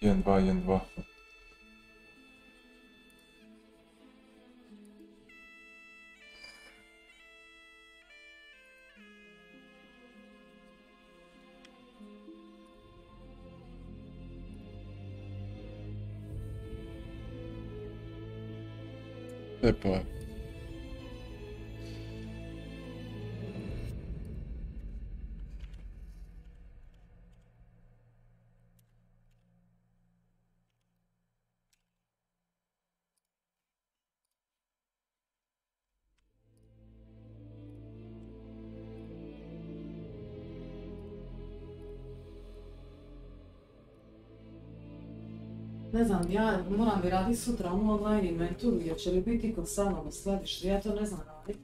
1-2, 1-2. Lijepo je. Ne znam, ja moram bi raditi sutra online inventuru, jer će li biti kod samo na skladištu, ja to ne znam raditi.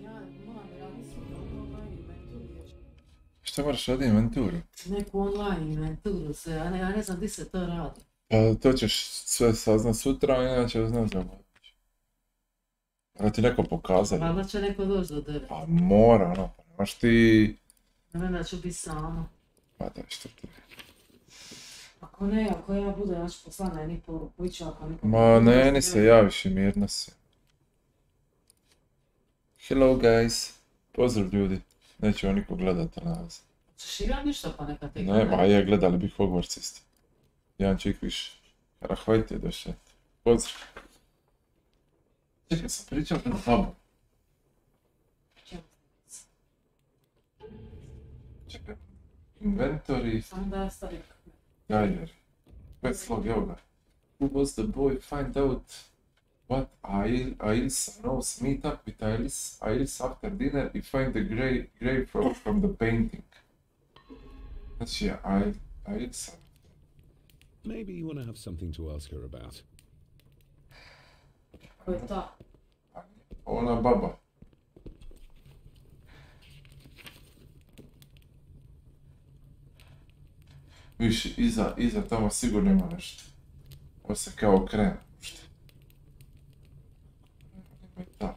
Ja moram bi raditi sutra online inventuru, jer će... Šta moraš raditi inventuru? Neku online inventuru se, ja ne znam gdje se to radi. Pa to ćeš sve saznat sutra, a inače ne znam. Mora ti neko pokazati. Valjda će neko doći do tebe. Pa mora, ono, pa nemaš ti... Ne da ću biti sama. Pa da, što ti... Ako ne, ako ja budem, ja ću poslati na jedni poruku, iću ako neko... Ma ne, ni se javiš i mirno si. Hello guys. Pozdrav ljudi. Neće on niko gledat nas. Češ igrat ništa pa neka te Ne, ma je, gledali bi Hogwarts isto. Jedan čik više. Rahvajte došli. Pozdrav. Čekaj, sam pričao na tabu. Čekaj. Inventory. Samo da ja stavim. Geiger. Quest log, evo ga. Who was the boy? Find out what Ailsa knows. Meet up with Ailsa after dinner and find the grave from the painting. Znači, Ailsa. Maybe you want to have something to ask her about. Ko je ta? Ona baba. Viš, iza tamo sigurno ima nešto. Ovo se kao okrene. Da.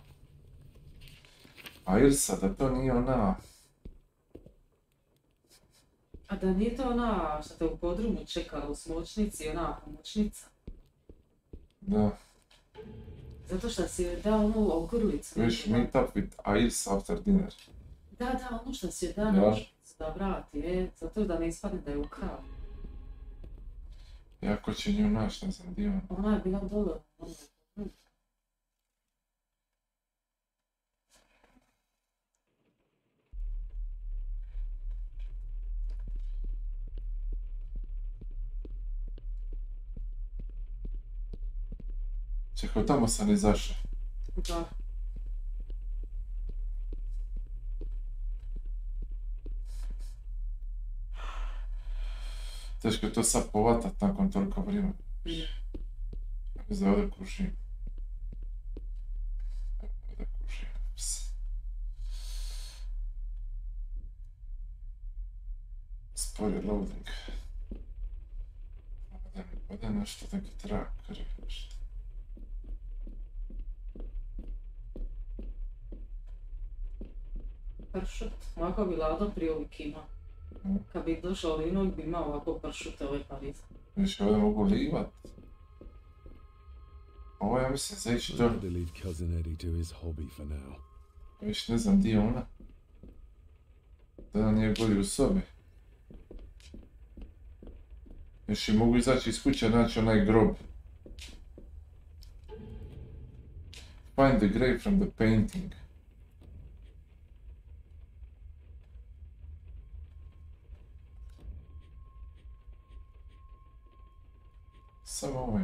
A Ilsa, da to nije ona... A da nije to ona što te u podrumu čekala u smočnici, ona pomoćnica? Da. Zato što si joj dao onu ogrlicu. Viš, meet up with Ailsa after dinner. Da, ono što si joj dao Ja. nožnicu da vrati, zato da ne ispadne da je ukrao. Jako će nju naći, ne znam gdje ona. Ona je bila dole. Čekaj, tamo sam izašao. Da. Teško je to sad povatat nakon toliko vremena. Za ovdje kušim. Ovdje kušim. Spori loading. Ovdje nešto neki tracker. Pršut. Ovako bi Lado prije ovih ima. Kad bi došao Linog bi imao ovako pršute ove parize. Viš, ovdje mogu livat. Ovo ja mislim za ići do... Better leave cousin Eddie to his hobby for now. Viš, ne znam di je ona. Da ona nije goli u sobi. Još i mogu izaći iz kuće, naći onaj grob. Find the grave from the painting. Samo ovaj.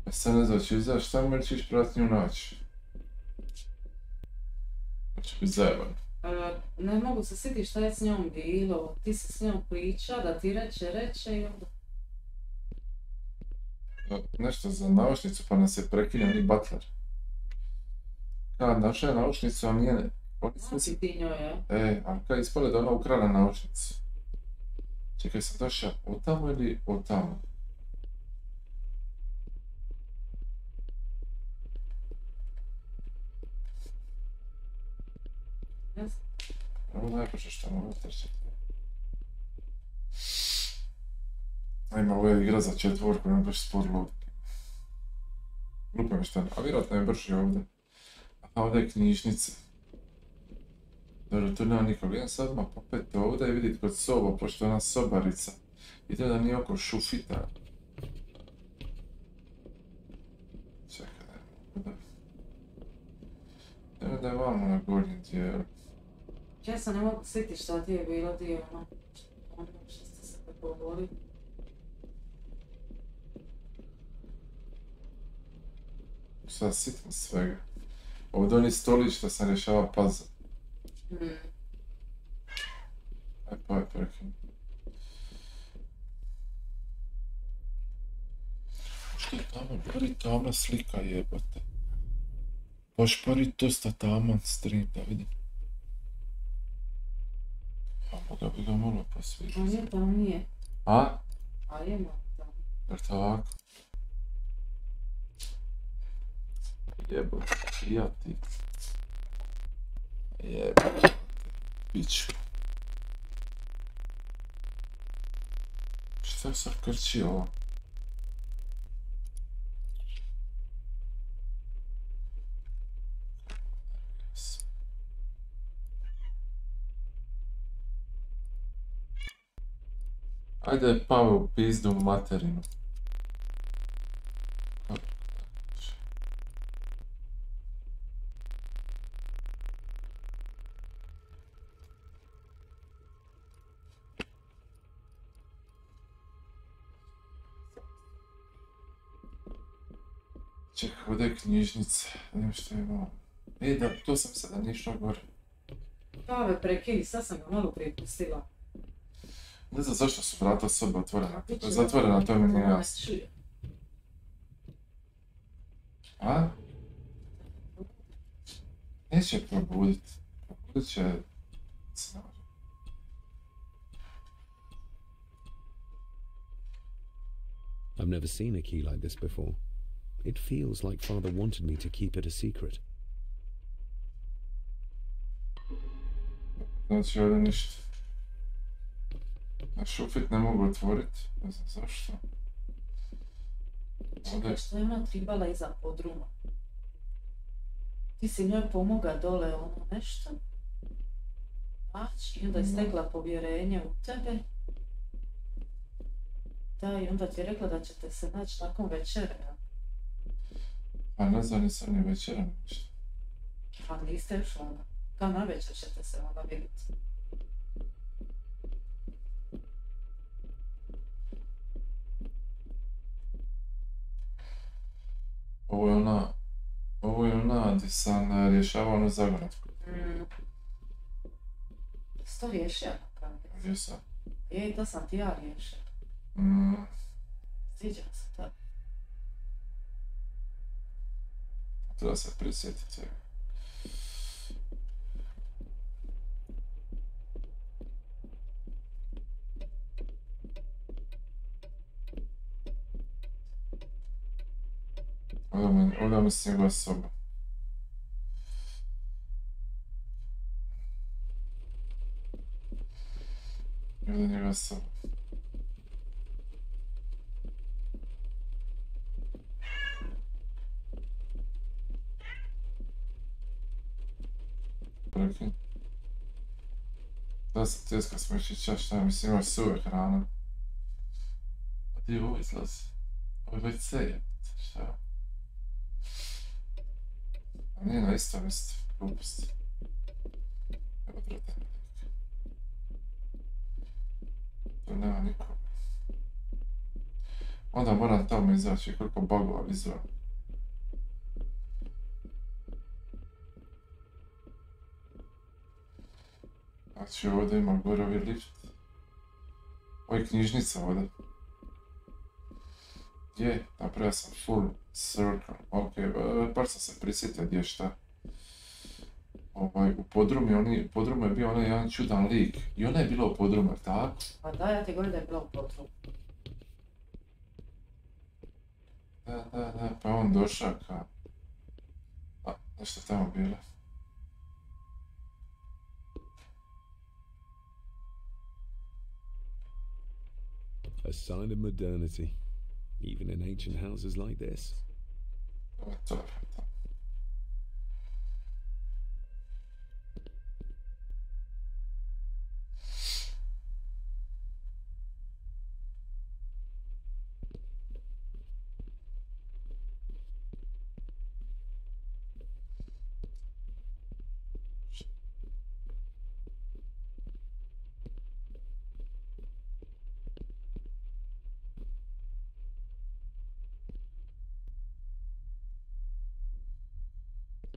Ja sad ne znam, će izaći tamo ili ćeš prati nju naći? Hoće biti zajeban. Ne mogu se sjetiti šta je s njom bilo. Ti si s njom priča da ti reče i onda... Nešto za naučnicu pa nas je prekinio ni Butler. Kad našla je naučnicu, a nije... Znači ti njoj, je? Ali kad ispale da ona ukrala naučnicu. Čekaj, sam došao od tamo ili od tamo? Ne znam. Ovo najbrže što mogu trčati. Ajme, ovo je igra za četvorku, ne baš sport load. Glupo mi šta, a vjerojatno je brži ovdje. A ovdje je knjižnica. Dobro, tu nema nikog. Idem sad ma popet ovdje i vidit kod soba, pošto je ona sobarica. I to da nije oko šufita. Čekaj, da je vamo na gornjem dijelu. Ja se ne mogu sjetiti šta ti je bilo dio, ono što ste se govorili. Sad sitim svega. Ovdje oni stolić što sam rješava puzzle. Aj pa je prekim. Što je tamo? Bari tamna slika jebate. Baš bari dosta taman stream da vidim. A moga bi ga malo posvijetiti. On je tamnije. A? A je malo tamnije. Jer tako? Jebote, ja ti. Jebote, piću. Šta sad krči ovo? Ajde, Pave u pizdu materinu. Čekaj, ovdje je knjižnica, vidim što je imao. Da, tu sam sada nišao gore. Pave, prekini, sad sam ga malo pripustila. Ne znam zašto su vrata sobe otvorena. Zatvorena, to mi nije jasno. A? Neće probudit. Probudit će... I've never seen a key like this before. It feels like Father wanted me to keep it a secret. Znači ovdje ništa. Na šufit ne mogu otvorit, ne znam zašto. Čekaj, što je ona tribala iza podruma? Ti si njoj pomoga dole ono nešto? Znači, i onda je stekla povjerenje u tebe. Da, i onda ti je rekla da ćete se naći nakon večere, ja? Pa ne znam, nisam ni večera ništa. Pa niste još onda. Kao na večer ćete se onda vidjeti. Ovo je ona gdje sam rješavao onu zagonetku. Jesi to riješio napravio? Gdje sam? Jej, to sam ti ja riješio. Sviđa se to. Treba se prisjetiti. Ovdje mi se njegova soba. Ovdje njegova soba. Prekin. Da se tjeska smešića, šta mislim imaš suve hrana. A ti ovo izlazi. Ovo je već je. Šta? A nije na isto mjesto. Gluposti. Evo drata. Tu nema nikoga. Onda moram tamo izaći koliko bugova vizualno. Znači ovdje ima gore ovaj lift. Ovo je knjižnica ovdje. Je, napravio sam full circle. Ok, bar sam se prisjetio gdje šta. U podrumu je bio onaj jedan čudan lik. I ona je bila u podrumu, tako? Pa da, ja ti govorim da je bila u podrumu. Da, pa on došao ka... A, nešto tamo bilo. A sign of modernity, even in ancient houses like this. To je to.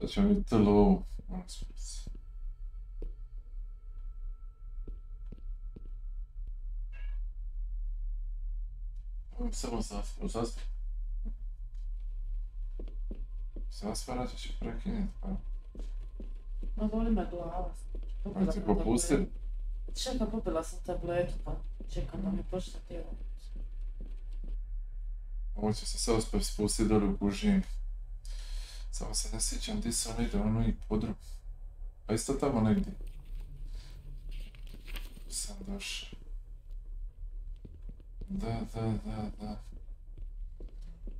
To će biti telo. Samo zasvarat će prekinuti, pa. Ma boli me glava. Aj ti popustim? Čekam, popila sam tabletu, pa čekam da mi počne tijelo. Ovo će se sve uspjeti spustiti dole u kužini. Samo se ne sjećam gdje se on ide, ono i podrum. Pa isto tamo negdje. Sam došao. Da.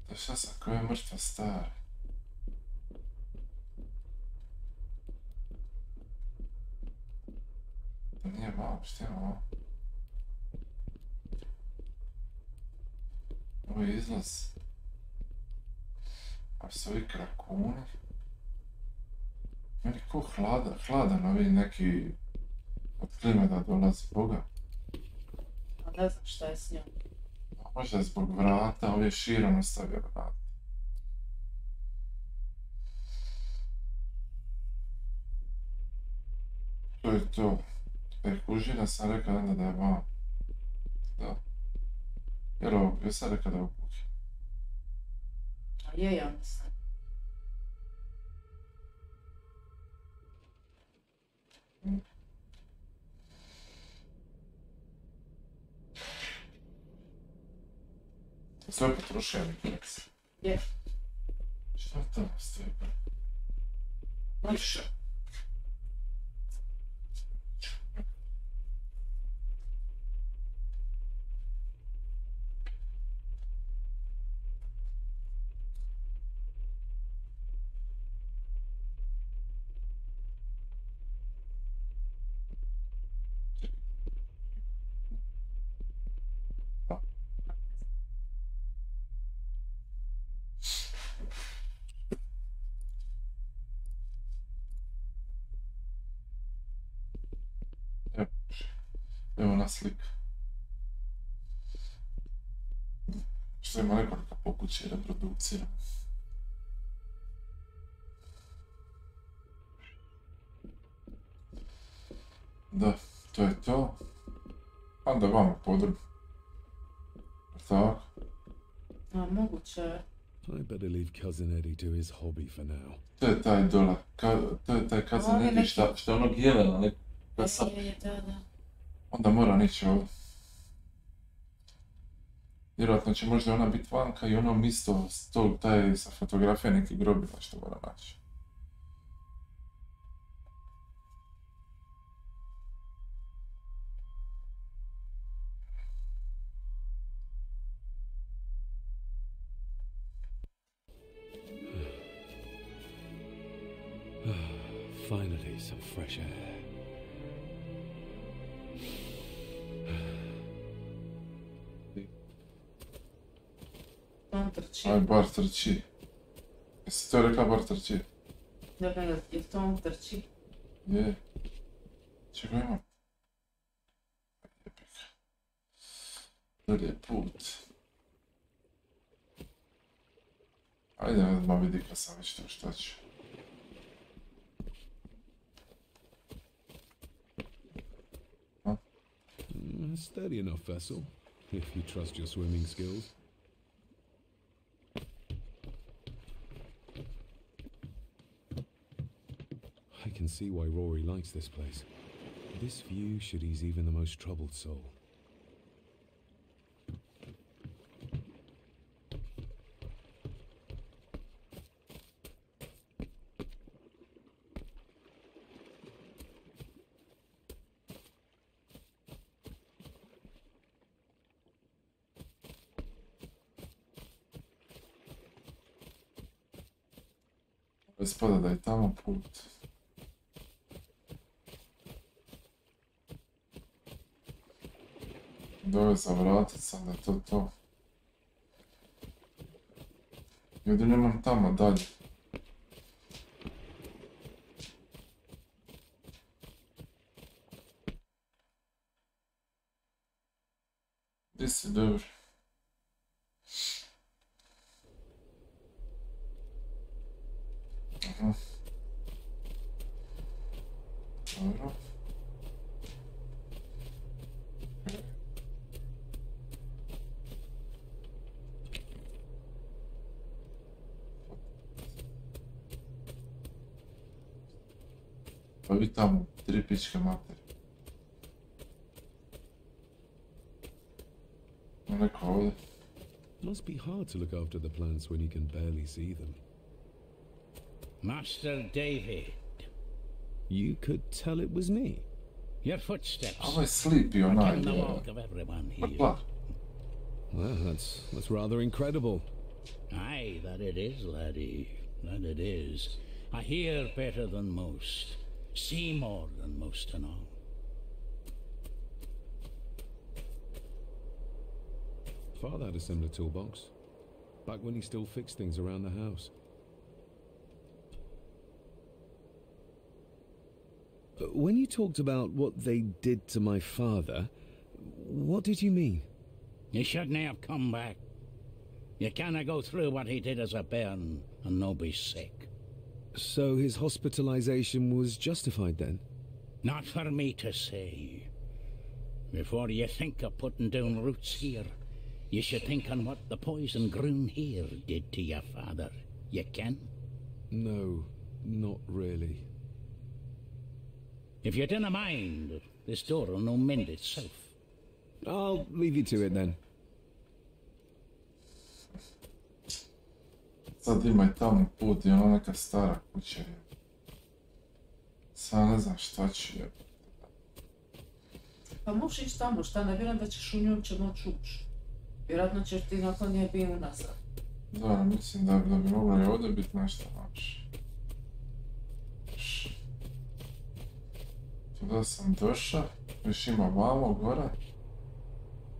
Da šta sam koja je mrtva stara. Da nije malo, šta ima malo? Ovo je izlaz. A su ovi krakuni. Meni ko hladan ovi neki od klime da dolazi, Boga. A ne znam šta je s njom. Možda je zbog vrata, ovdje je širom ostavio vrata. To je to. Kužina sam rekao onda da je malo. Da. Jer sam rekao da je u kuhinji. A je, ja mislim. Sve potrošio mi keks. Je. Šta tamo stoji? Više. Evo ona slika. Što ima nekoliko po kući reprodukcija. Da, to je to. Onda vamo podrum. Tako. A, moguće je. I better leave cousin Eddie to his hobby for now. To je taj dola. To je taj cousin Eddie što je onog jelena nekog. Da. Onda mora nići ovdje. Vjerojatno će možda ona biti vanka i ono isto taj sa fotografije neki grobila što mora naći. Finally, some fresh air. On trči. Aj, bar trči. Jesi to rekla bar trči? Da ga je to on trči. Je. Čega imam? Jebik. Dolje je put. Ajde, odmah vidi kad sam već to šta ću. Steady enough vessel, if you trust your swimming skills. I can see why Rory likes this place. This view should ease even the most troubled soul. Ispada da je tamo put. Dove zavratit sam da je to. Ljudi nemam tamo dalje. Gdje si, dobro? Aha. Dobro. Pa vi tamo, 3 pičke materi. Neko ovdje. Must be hard to look after the plants when you can barely see them. Master David. You could tell it was me. Your footsteps. Ovo je sleepy Are onaj. in the walk of everyone here. Pla. Well, that's rather incredible. Aye, that it is, laddie. That it is. I hear better than most. See more than most and all. Father had a similar toolbox, back when he still fixed things around the house. When you talked about what they did to my father, what did you mean? You shouldn't have come back. You cannot go through what he did as a bairn and no be sick. So his hospitalization was justified then? Not for me to say. Before you think of putting down roots here, you should think on what the poison grown here did to your father. You can? No, not really. If you didn't mind, this door will no mend itself. I'll leave you to it then. Sad ima i tamo put i ona neka stara kuća je. Sad ne znam šta ću je. Pa možeš ići tamo, šta ne vjerujem da ćeš u nju uopće moći ući. Vjerojatno ćeš ti nakon nje biti unazad. Da, mislim da bi moglo i ovdje biti nešto naš. Tuda sam došao, još ima vamo, gore.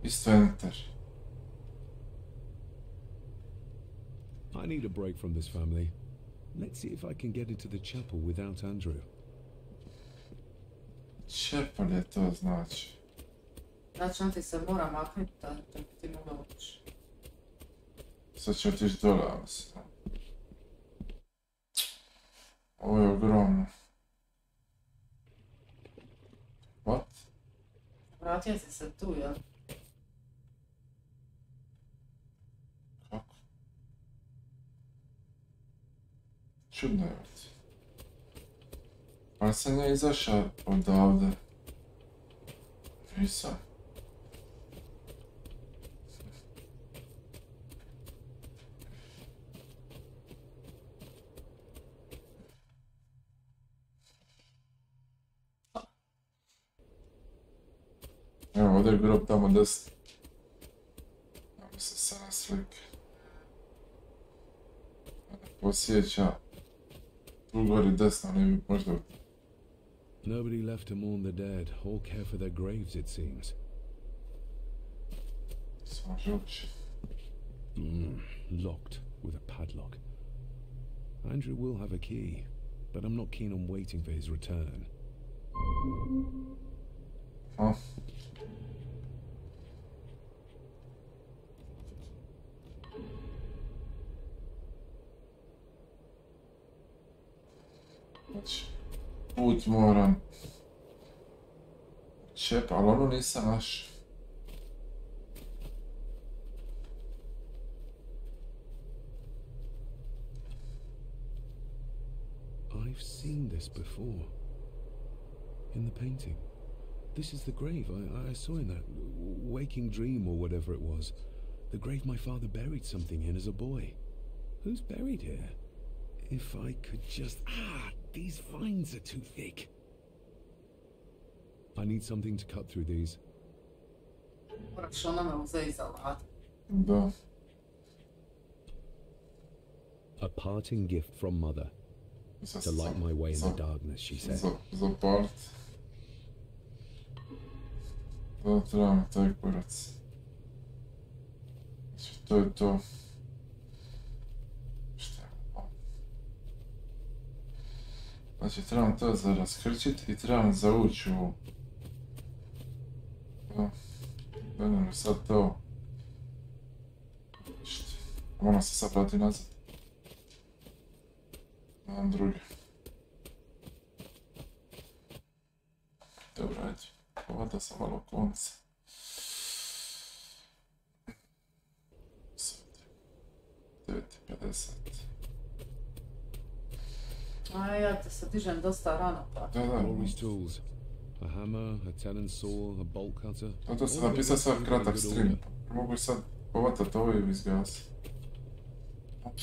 Isto enter. I need a break from this family. Let's see if I can get into the chapel without Andrew. Čepal je to znači. Znači on ti se mora maknuti da bi ti mogla ući. Sad ću otići dole, ja mislim. Ovo je ogromno. What? Vratio si se tu, jel? Kako? Čudno je ovdje. Ali sam ja izašao odavde. Nisam. Evo, ovdje je grob tamo desno. Ja mislim se na slike. Posjeća. Tu gori desno, ne bi možda... Nobody left to mourn the dead or care for their graves, it seems. Samo žući. Locked with a padlock. Andrew will have a key, but I'm not keen on waiting for his return. A? Znači, put moram čep, ali ono nisam našao. I've seen this before. In the painting. This is the grave I saw in that waking dream or whatever it was. The grave my father buried something in as a boy. Who's buried here? If I could just... these vines are too thick. I need something to cut through these. Moraš onome uzeti za lat. Da. A parting gift from Mother. To light my way in the darkness, she said. Zapalt. Da, treba mi taj kurac. Znači, to je to. Šta je ovo? Znači, trebam to za raskrčit i trebam za ući u... Da ne mi sad to... Moram se sad vrati nazad. Nemam druge. Dobro, ajde. Povada sam malo konce. Sad. 9:50. A ja te se dižem dosta rano, pa. Da, da. All these tools. A hammer, a talon saw, a bolt cutter. To sam napisao sad kratak stream. Mogu sad povatat ovo i izgasi.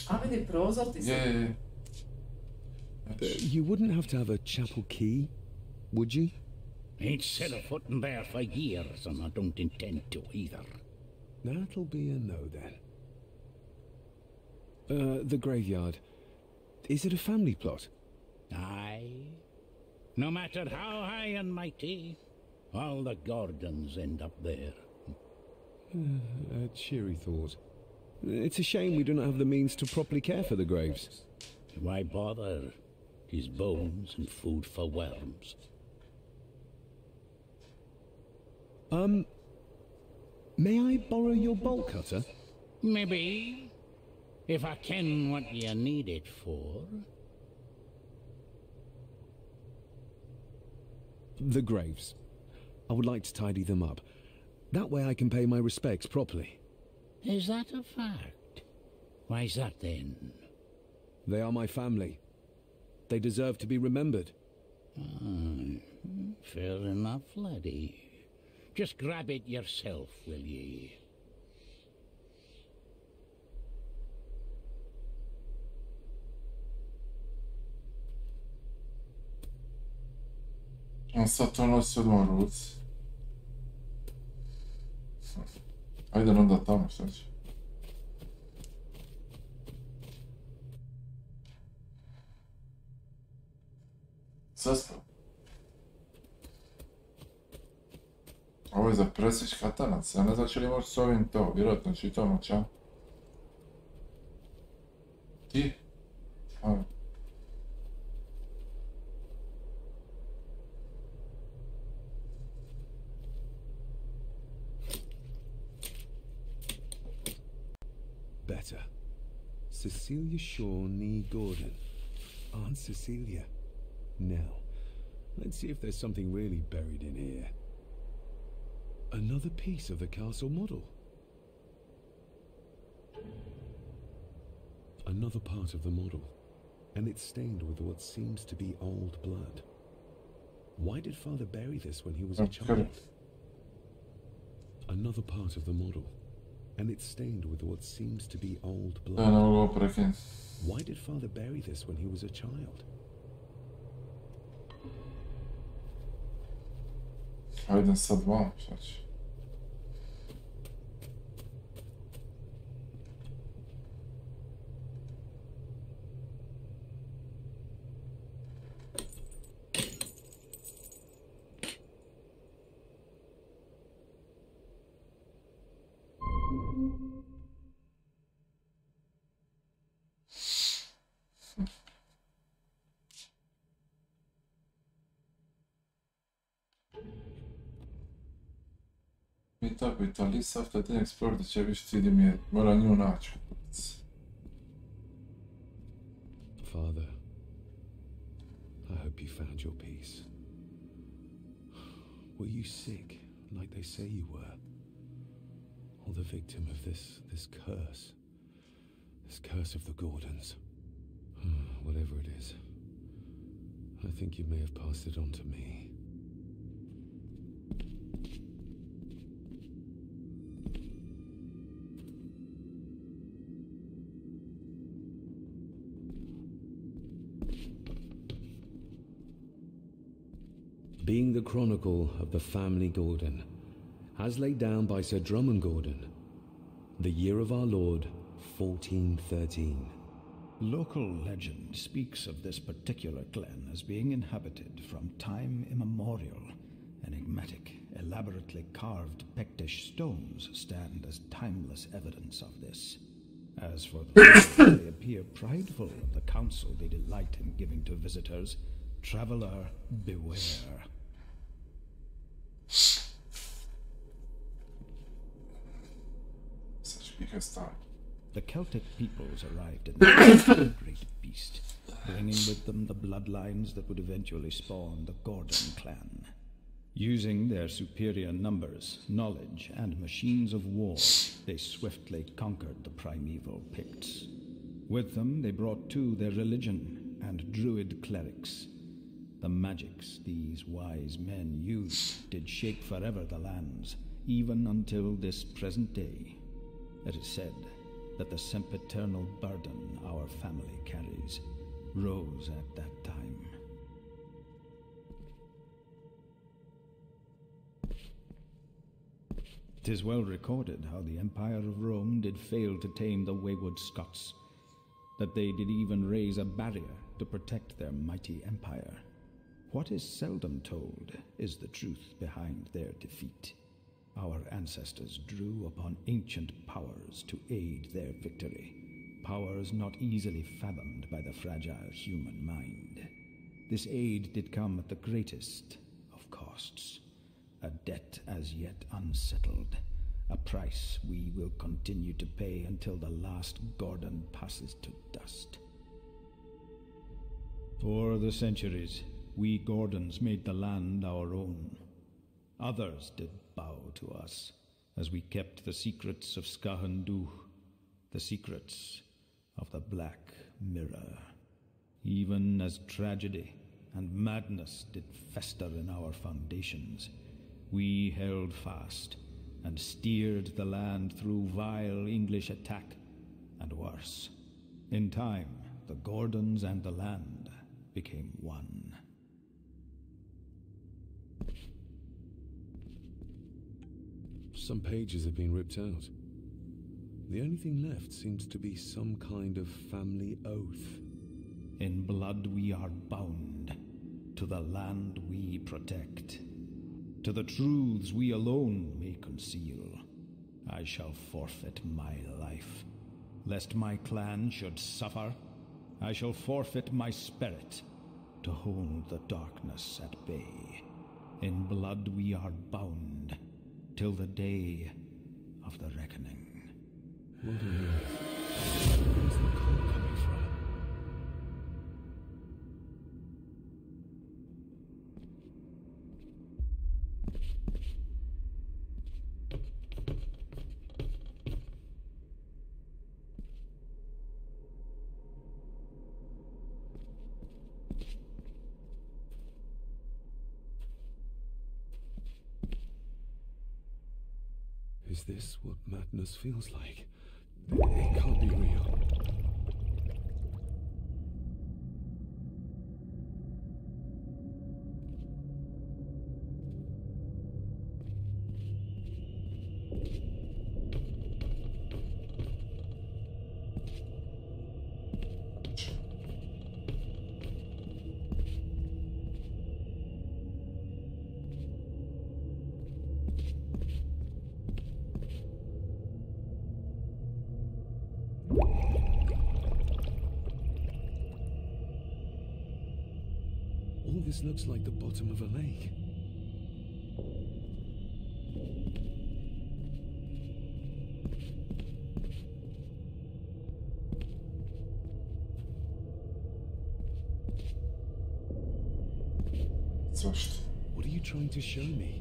A vidi, prozor ti se. Je. You wouldn't have to have a chapel key, would you? Ain't set a foot in there for years, and I don't intend to either. That'll be a no then. The graveyard. Is it a family plot? Aye. No matter how high and mighty, all the Gordons end up there. A cheery thought. It's a shame we do not have the means to properly care for the graves. Why bother? His bones and food for worms. May I borrow your bolt cutter? Maybe. If I ken what you need it for. The graves. I would like to tidy them up. That way I can pay my respects properly. Is that a fact? Why's that then? They are my family. They deserve to be remembered. Fair enough, laddie. Just grab it yourself, will ye? On sad to nosi odmah u ruci. Ajde onda tamo, šta će? Sestro. Ovo je za presjeć katanac, ja ne znam će li možeš s ovim to, vjerojatno će i to moći, a? Ti? Ajde. Better. Cecilia Shaw Nee Gordon. Aunt Cecilia. Now, let's see if there's something really buried in here. Another piece of the castle model. Another part of the model, and it's stained with what seems to be old blood. Why did Father bury this when he was a child? Another part of the model, and it's stained with what seems to be old blood. Why did Father bury this when he was a child? Ajde sad vam, šta će? Meetup with Alice after the explore the Chevish CD mora nju naći. Father, I hope you found your peace. Were you sick, like they say you were? Or the victim of this curse? This curse of the Gordons? Whatever it is, I think you may have passed it on to me. Being the chronicle of the family Gordon, as laid down by Sir Drummond Gordon, the year of our Lord, 1413. Local legend speaks of this particular glen as being inhabited from time immemorial. Enigmatic, elaborately carved Pictish stones stand as timeless evidence of this. As for the locals, they appear prideful of the counsel they delight in giving to visitors. Traveler, beware. Such a big start. The Celtic peoples arrived in the great beast, bringing with them the bloodlines that would eventually spawn the Gordon clan. Using their superior numbers, knowledge, and machines of war, they swiftly conquered the primeval Picts. With them, they brought too their religion and druid clerics. The magics these wise men used did shape forever the lands, even until this present day. It is said that the sempiternal burden our family carries rose at that time. "'Tis well recorded how the Empire of Rome did fail to tame the wayward Scots, that they did even raise a barrier to protect their mighty empire. What is seldom told is the truth behind their defeat. Our ancestors drew upon ancient powers to aid their victory, powers not easily fathomed by the fragile human mind. This aid did come at the greatest of costs, a debt as yet unsettled, a price we will continue to pay until the last Gordon passes to dust. For the centuries, we Gordons made the land our own. Others did bow to us as we kept the secrets of Scahan Dubh, the secrets of the Black Mirror. Even as tragedy and madness did fester in our foundations, we held fast and steered the land through vile English attack and worse. In time, the Gordons and the land became one. Some pages have been ripped out. The only thing left seems to be some kind of family oath. In blood we are bound to the land we protect, to the truths we alone may conceal. I shall forfeit my life, lest my clan should suffer. I shall forfeit my spirit to hold the darkness at bay. In blood we are bound till the day of the reckoning. What on earth? Where's the call coming from? Is this what madness feels like? It can't be real. All this looks like the bottom of a lake. What are you trying to show me?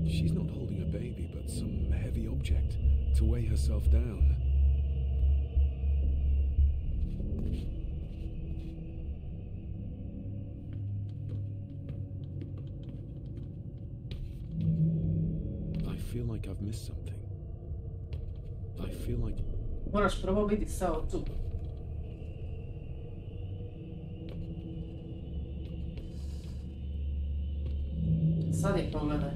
She's not holding a baby, but some heavy object to weigh herself down. feel like I've missed something. I feel like... Moraš prvo vidjeti sao tu. Sad je pogledaj.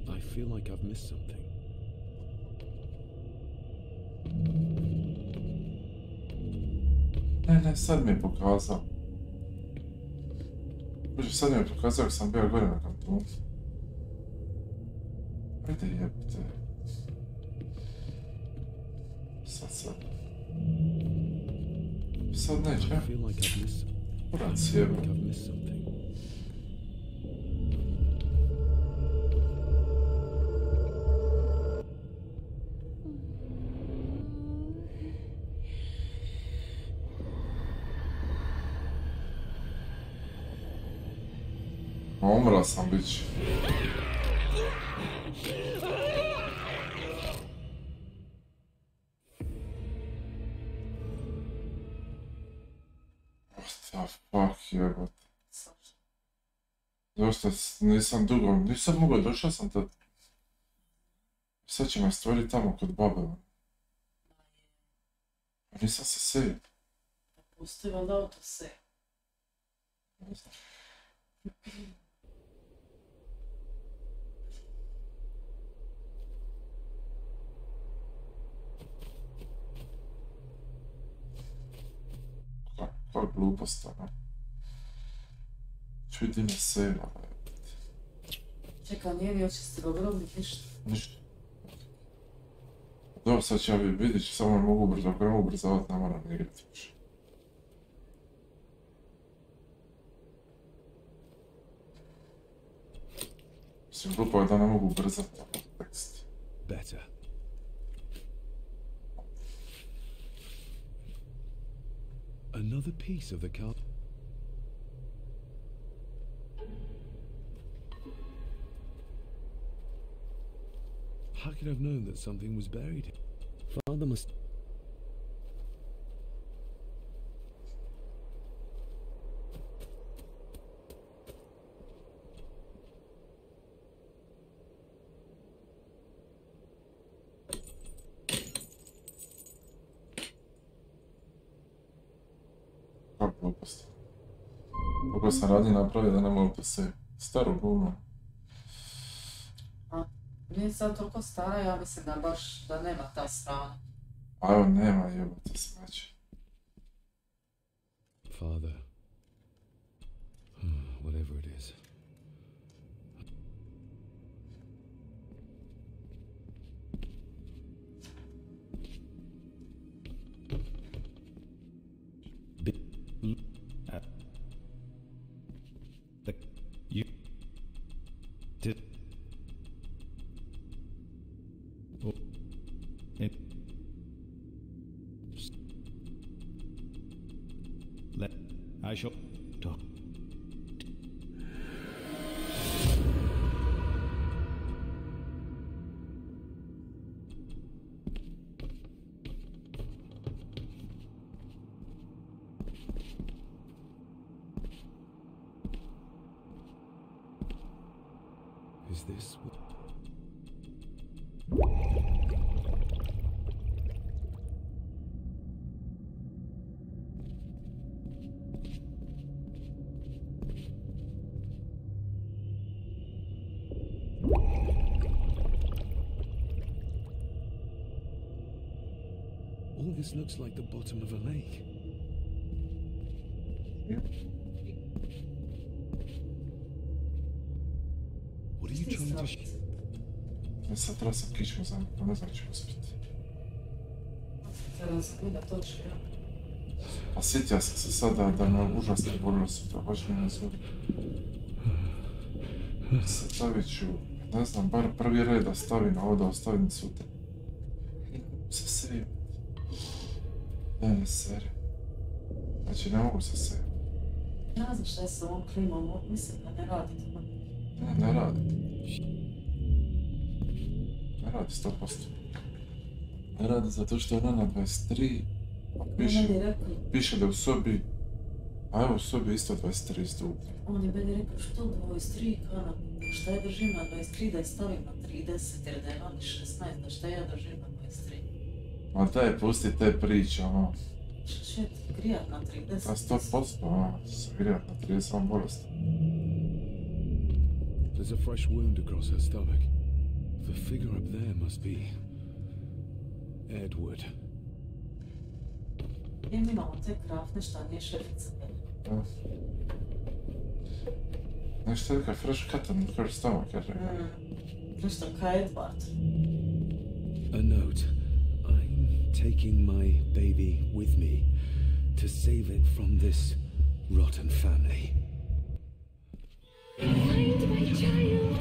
I feel like I've missed something. Ne, sad mi je pokazao. Bože, sad mi je pokazao kako sam bio gore na kantonu. Ajde jebite. Sad. Sad neće, I feel like I've missed... Kurat I feel sjebe. like I've missed something. Umrla sam, bić. What the fuck, jebote. Dosta nisam dugo, nisam mogao, došao sam tad. Sad će me stvoriti tamo kod babe. Nisam se sejio. Pusti valjda auto se. Ne znam. To je glupost, ono. Čuj, di me sejva, Čekaj, nije li očistilo grobnik ništa? ništa. Dobro, sad ću ja vidjet ću, samo ne mogu ubrzati, ako ne mogu ubrzavati, ne moram igrati više. Mislim, glupo je da ne mogu ubrzati tekst. Better. Another piece of the car. How could I have known that something was buried here? Father must... Kako glupost. Kako sam radi napravio da ne mogu to se staru glumu. Nije sad toliko stara, ja mislim da baš da nema ta strana. A evo nema jebote smeće. Father. Whatever it is. You did. Oh, it. Let I shall talk. Is this what... All this looks like the bottom of a lake. What are you trying to... Ja sad treba sam kičmu za to, ne znam će uspjeti. Sada se gleda točno, ja. A sjetio sam se sada da me užasno bolilo sutra, baš mi ne zove. Stavit ću, ne znam, bar prvi red da stavim, a ovo da ostavim sutra. Se seju. Ne seri. Znači ne mogu se seju. Ja znam šta je s ovom klimom, mislim da ne radi to. Ne radi. Ne radi 100%. Ne radi zato što je ona na 23. Piše da u sobi... A evo u sobi isto 23 stupnja. On je meni rekao što 23, kana, šta ja držim na 23, da je stavim na 30, jer da je vani 16, da šta ja držim na 23. Ma daj, pusti te priče, ono. Šta će ti grijat na 30? Na 100%, ono, se grijat na 30, on bolest. There's a fresh wound across her stomach. The figure up there must be Edward. Mi imamo te krafne, šta nije šefica. Nešto je neka fresh cut on her stomach, jer... Nešto ka Edward. A note. I'm taking my baby with me to save it from this rotten family. Find my child!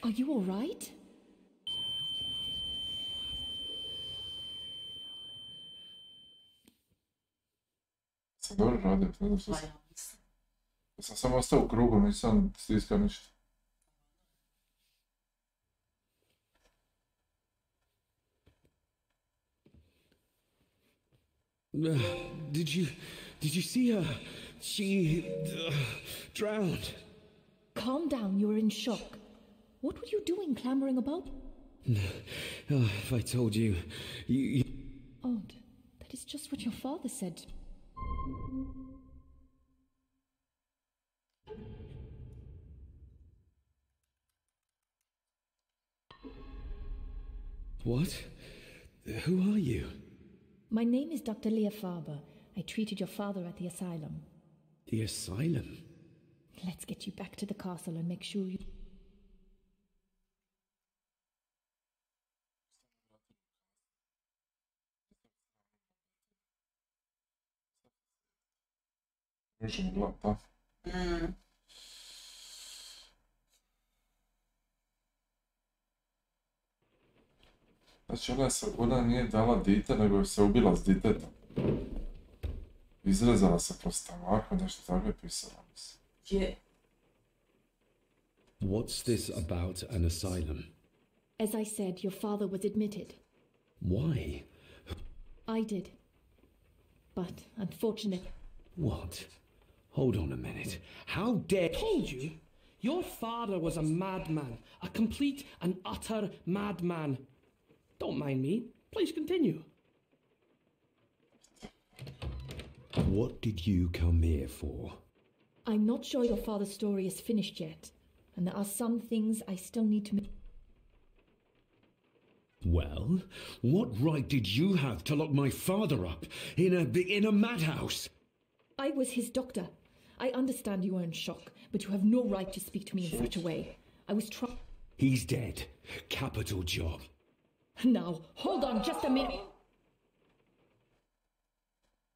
Are you all right? Sam dobro radio, ne znam što Pa sam... ja mislim. Sam samo ostao u krugu, nisam stiskao ništa. Did you see her? She drowned. Calm down, you were in shock. What were you doing clambering about? Oh, if I told you, you... Odd. That is just what your father said. What? Who are you? My name is Dr. Leah Farber. I treated your father at the asylum. The asylum? Let's get you back to the castle and make sure you... Možemo gledati, da. Znači ona nije dala dite, nego je se ubila s ditetom. Izrezala se po stomaku, nešto tako je pisala, mislim. Je. What's this about an asylum? As I said, your father was admitted. Why? I did. But, unfortunately... What? Hold on a minute. How dare... Told you, your father was a madman, a complete and utter madman. Don't mind me. Please continue. What did you come here for? I'm not sure your father's story is finished yet, and there are some things I still need to... Well, what right did you have to lock my father up in a madhouse? I was his doctor. I understand you are in shock, but you have no right to speak to me in such a way. I was trying... He's dead. Capital job. Now, hold on just a minute.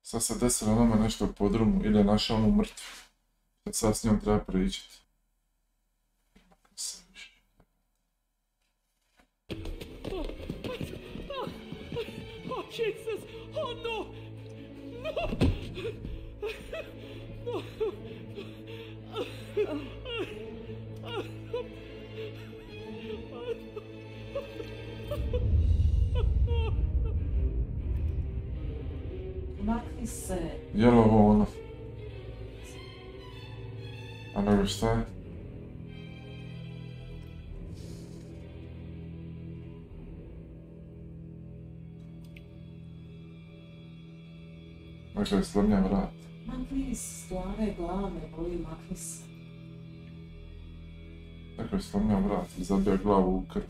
Sad se desilo nama nešto u podrumu, ili je našao onu mrtvu. Sad s njom treba pričati. Oh, Jesus! Oh, no! No! Makni se. Je li ovo ono? A nego šta je? Možda je slomljen vrat. Makni se, glave, boli, makni se. Neko je slomljen vrat i zabija glavu u krv.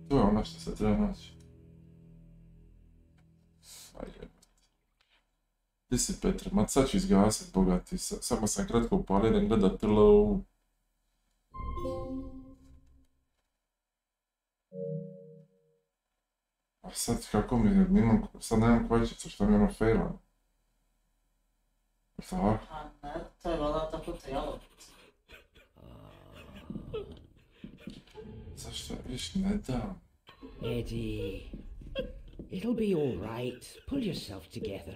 To je ono što se treba naći. Ajde. Ti si Petre, ma sad ću izgasit, bogati, samo sam kratko upaljen gleda trlo. A sad kako mi, sad nemam kvačicu, što mi ono fejlan. Tak. A ne, to je valjda tako trebalo biti. Zašto viš ne dam? Eddie, it'll be all right. Pull yourself together.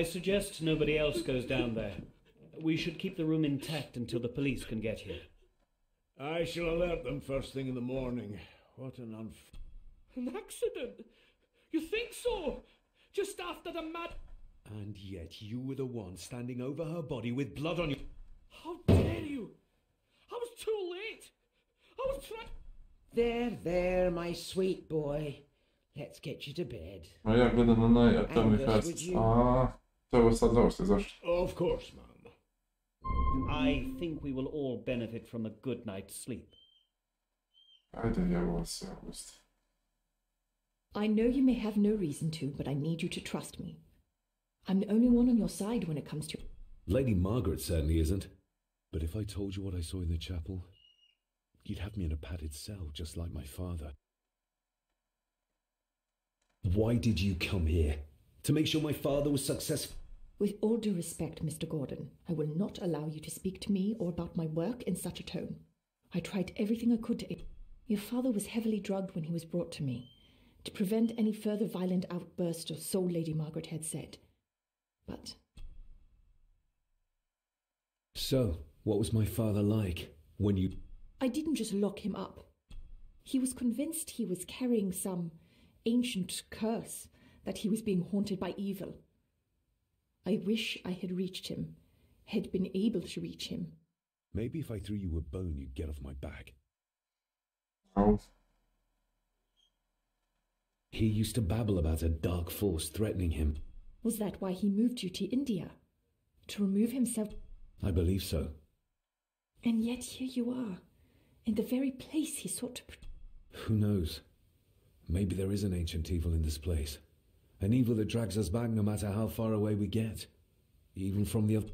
I suggest nobody else goes down there. We should keep the room intact until the police can get here. I shall alert them first thing in the morning. What an An accident? You think so? Just after the mad... And yet you were the one standing over her body with blood on you. How dare you? I was too late. I was trying... There, my sweet boy. Let's get you to bed. Ma ja gledam na Atomic Angus, Hearts. would you- To je ovo sad završte, zašto? Of course, ma'am. I think we will all benefit from a good night's sleep. Ajde, jevo se, August. I know you may have no reason to, but I need you to trust me. I'm the only one on your side when it comes to... Lady Margaret certainly isn't. But if I told you what I saw in the chapel, you'd have me in a padded cell, just like my father. Why did you come here? To make sure my father was successful? With all due respect, Mr. Gordon, I will not allow you to speak to me or about my work in such a tone. I tried everything I could to... Your father was heavily drugged when he was brought to me, to prevent any further violent outburst, or so Lady Margaret had said. But... So, what was my father like when you... I didn't just lock him up. He was convinced he was carrying some ancient curse, that he was being haunted by evil. I wish I had reached him, had been able to reach him. Maybe if I threw you a bone, you'd get off my back. Au. He used to babble about a dark force threatening him. Was that why he moved you to India? To remove himself? I believe so. And yet here you are, in the very place he sought to... Who knows? Maybe there is an ancient evil in this place. An evil that drags us back no matter how far away we get. Even from the other...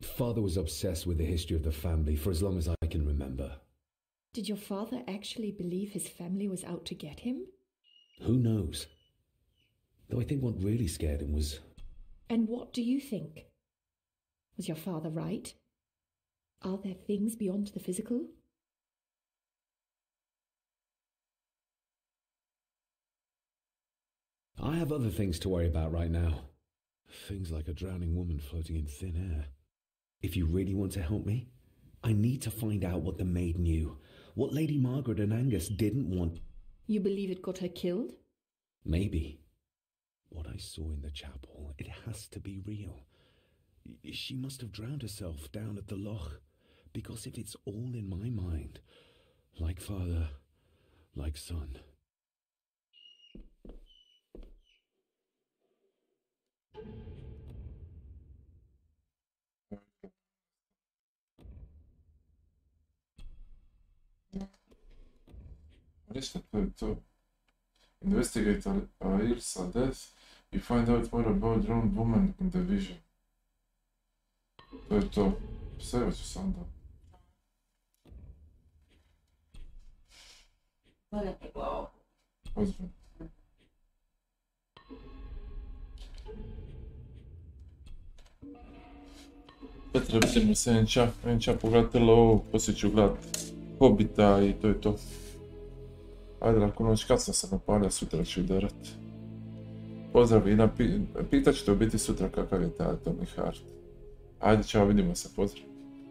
Father was obsessed with the history of the family for as long as I can remember. Did your father actually believe his family was out to get him? Who knows? Though I think what really scared him was... And what do you think? Was your father right? Are there things beyond the physical? I have other things to worry about right now. Things like a drowning woman floating in thin air. If you really want to help me, I need to find out what the maid knew. What Lady Margaret and Angus didn't want. You believe it got her killed? Maybe. What I saw in the chapel, it has to be real. She must have drowned herself down at the loch. Because if it's all in my mind, like father, like son... Ništa, to je to. Investigate Ilsa death. You find out more about drowned woman in the vision. To je to. Sve ću sam da. Gledaj mi glavu. Ozbiljno. Petra, vidimo se Enča pogledala ovo, poslije ću gledat Hobita i to je to. Ajde, ako noć kasno sam napalja, sutra ću udarat. Pozdrav i pitat ćete u biti sutra kakav je taj Atomic Heart. Ajde, čao, vidimo se, pozdrav.